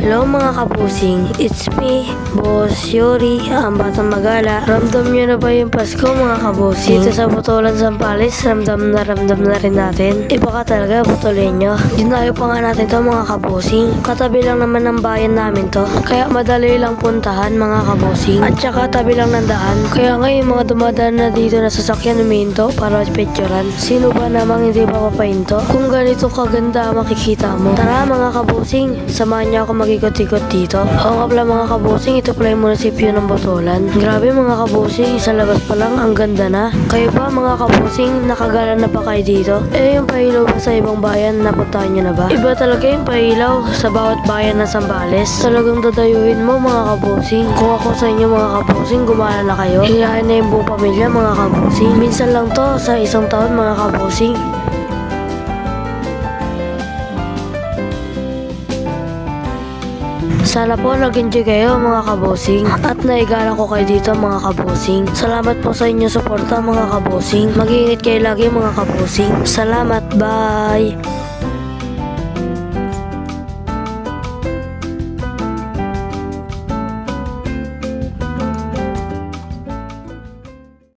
Hello mga kabusing, it's me, Boss Yuri, ang batang magala. Ramdam nyo na ba yung Pasko mga kabusing? Dito sa Butulan Zambales, ramdam na rin natin. Iba ka talaga, Butulenyo. Dinayo pa nga natin to mga kabusing. Katabi lang naman ng bayan namin to, kaya madali lang puntahan mga kabusing. At saka tabi lang ng daan, kaya ngayon mga dumadaan na dito na sasakyan huminto para picturean. Sino ba namang hindi papapahinto? Kung ganito kaganda makikita mo. Tara mga kabusing, samahan niyo ako mag-ikot-ikot dito. Oo nga pala mga kabusing, ito pala yung munisipyo ng Butulan. Grabe mga kabusing, sa labas pa lang ang ganda na. Kayo ba mga kabusing, nakagala na pa kayo dito? Yung pailaw ba sa ibang bayan, napuntahan nyo na ba? Iba talaga yung pailaw sa bawat bayan ng Zambales. Talagang dadayuhin mo mga kabusing. Kung ako sa inyo mga kabusing, gumala na kayo. Hilahin na yung buong pamilya mga kabusing. Minsan lang to sa isang taon mga kabusing. Sana po nag-enjoy kayo mga kabusing at naigala ko kayo dito mga kabusing. Salamat po sa inyong suporta mga kabusing. Mag-iingat kayo lagi mga kabusing. Salamat, bye!